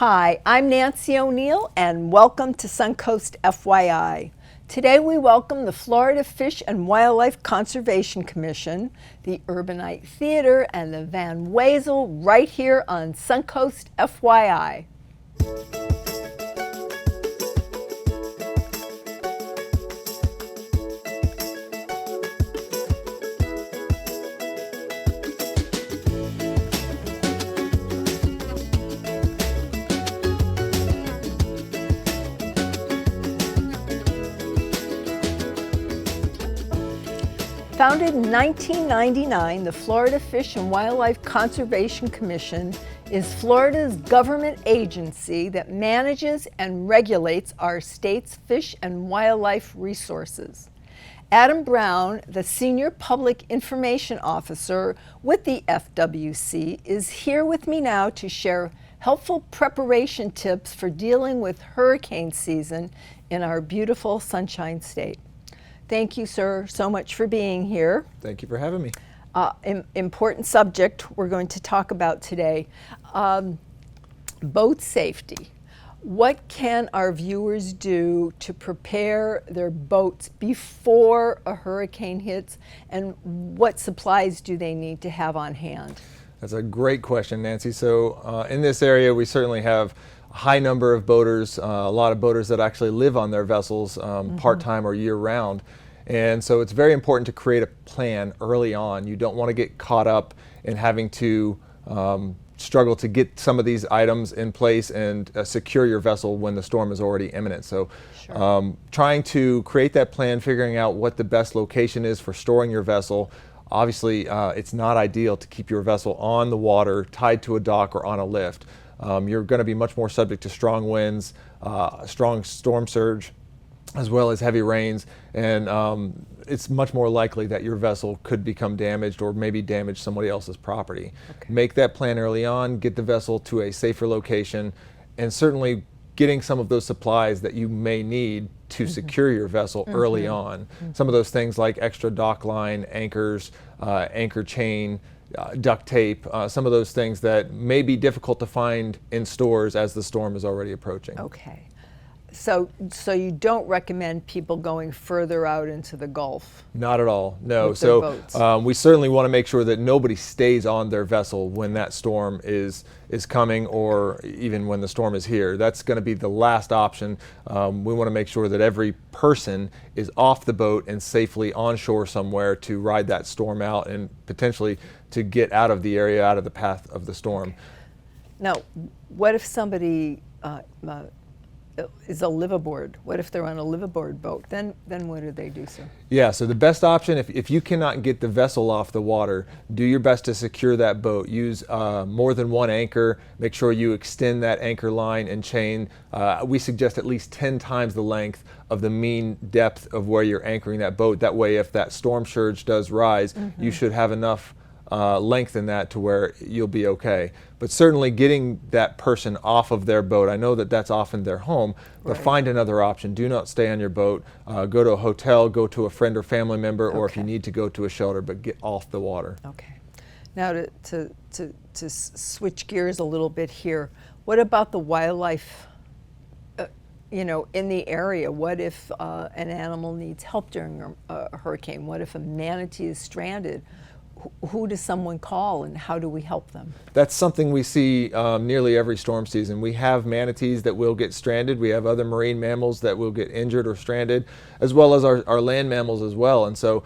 Hi, I'm Nancy O'Neill and welcome to Suncoast FYI. Today we welcome the Florida Fish and Wildlife Conservation Commission, the Urbanite Theater, and the Van Wezel right here on Suncoast FYI. Founded in 1999, the Florida Fish and Wildlife Conservation Commission is Florida's government agency that manages and regulates our state's fish and wildlife resources. Adam Brown, the Senior Public Information Officer with the FWC, is here with me now to share helpful preparation tips for dealing with hurricane season in our beautiful Sunshine State. Thank you, sir, so much for being here. Thank you for having me. Important subject we're going to talk about today. Boat safety. What can our viewers do to prepare their boats before a hurricane hits, and what supplies do they need to have on hand? That's a great question, Nancy. So in this area, we certainly have a high number of boaters, a lot of boaters that actually live on their vessels part-time or year-round. And so it's very important to create a plan early on. You don't want to get caught up in having to struggle to get some of these items in place and secure your vessel when the storm is already imminent. So sure. Trying to create that plan, figuring out what the best location is for storing your vessel. Obviously, it's not ideal to keep your vessel on the water, tied to a dock or on a lift. You're going to be much more subject to strong winds, strong storm surge, as well as heavy rains, and it's much more likely that your vessel could become damaged or maybe damage somebody else's property. Okay. Make that plan early on, get the vessel to a safer location, and certainly getting some of those supplies that you may need to secure your vessel early on. Some of those things like extra dock line, anchors, anchor chain, duct tape, some of those things that may be difficult to find in stores as the storm is already approaching. Okay. So you don't recommend people going further out into the Gulf? Not at all, no. So we certainly want to make sure that nobody stays on their vessel when that storm is coming, or even when the storm is here. That's going to be the last option. We want to make sure that every person is off the boat and safely on shore somewhere to ride that storm out and potentially to get out of the area, out of the path of the storm. Okay. Now, what if somebody is a liveaboard? What if they're on a liveaboard boat? Then what do they do, sir? Yeah, so the best option, if you cannot get the vessel off the water, do your best to secure that boat. Use more than one anchor. Make sure you extend that anchor line and chain. We suggest at least 10 times the length of the mean depth of where you're anchoring that boat. That way, if that storm surge does rise, you should have enough length in that to where you'll be okay. But certainly getting that person off of their boat, I know that that's often their home, but find another option. Do not stay on your boat. Go to a hotel, go to a friend or family member, or if you need to go to a shelter, but get off the water. Okay. Now to switch gears a little bit here, what about the wildlife in the area? What if an animal needs help during a hurricane? What if a manatee is stranded? Who does someone call and how do we help them? That's something we see nearly every storm season. We have manatees that will get stranded. We have other marine mammals that will get injured or stranded, as well as our land mammals as well. And so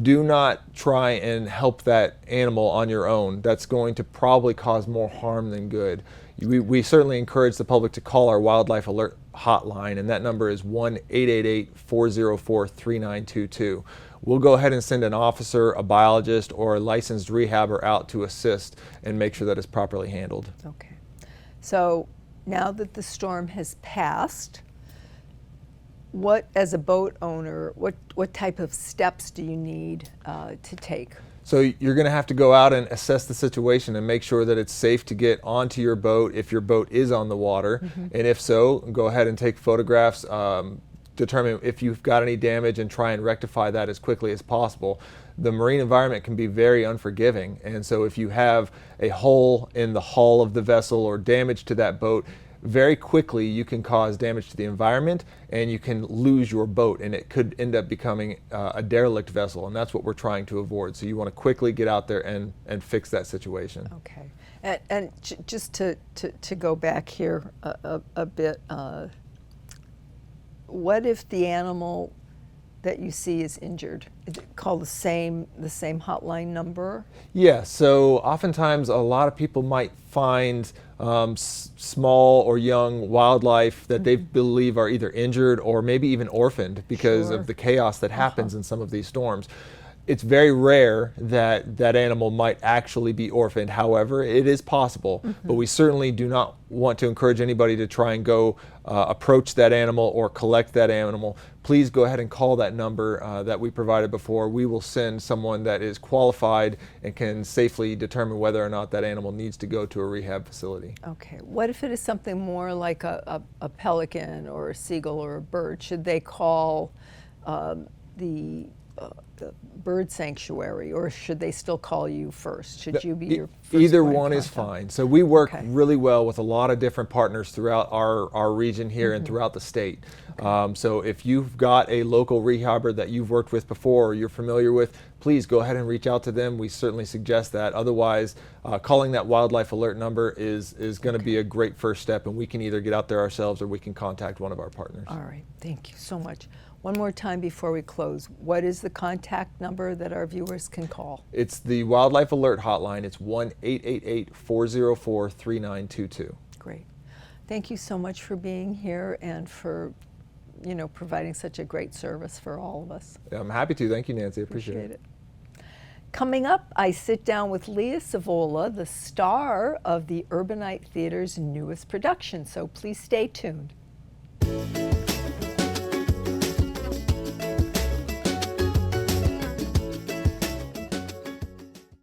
do not try and help that animal on your own. That's going to probably cause more harm than good. We certainly encourage the public to call our wildlife alert hotline, and that number is 1-888-404-3922. We'll go ahead and send an officer, a biologist, or a licensed rehabber out to assist and make sure that it's properly handled. Okay. So now that the storm has passed, as a boat owner, what type of steps do you need to take? So you're going to have to go out and assess the situation and make sure that it's safe to get onto your boat if your boat is on the water. And if so, go ahead and take photographs, determine if you've got any damage and try and rectify that as quickly as possible. the marine environment can be very unforgiving. And so if you have a hole in the hull of the vessel or damage to that boat, very quickly you can cause damage to the environment and you can lose your boat, and it could end up becoming a derelict vessel, and that's what we're trying to avoid. So you want to quickly get out there and fix that situation. Okay. And just to go back here a bit, what if the animal that you see is injured? Is it called the same hotline number? Yeah, so oftentimes a lot of people might find small or young wildlife that they believe are either injured or maybe even orphaned because Sure. of the chaos that happens in some of these storms. It's very rare that that animal might actually be orphaned. However, it is possible, but we certainly do not want to encourage anybody to try and go approach that animal or collect that animal. Please go ahead and call that number that we provided before. We will send someone that is qualified and can safely determine whether or not that animal needs to go to a rehab facility. Okay. What if it is something more like a pelican or a seagull or a bird? Should they call the bird sanctuary, or should they still call you first? Should you be your first Either point of one is contact? fine. So we work Okay. really well with a lot of different partners throughout our region here and throughout the state. So if you've got a local rehabber that you've worked with before or you're familiar with, please go ahead and reach out to them. We certainly suggest that. Otherwise, calling that wildlife alert number is going to be a great first step, and we can either get out there ourselves or we can contact one of our partners. All right. Thank you so much. One more time before we close, what is the contact number that our viewers can call? It's the Wildlife Alert Hotline. It's 1-888-404-3922. Great. Thank you so much for being here and for, providing such a great service for all of us. I'm happy to. Thank you, Nancy. I appreciate it. Coming up, I sit down with Leah Savola, the star of the Urbanite Theater's newest production, so please stay tuned.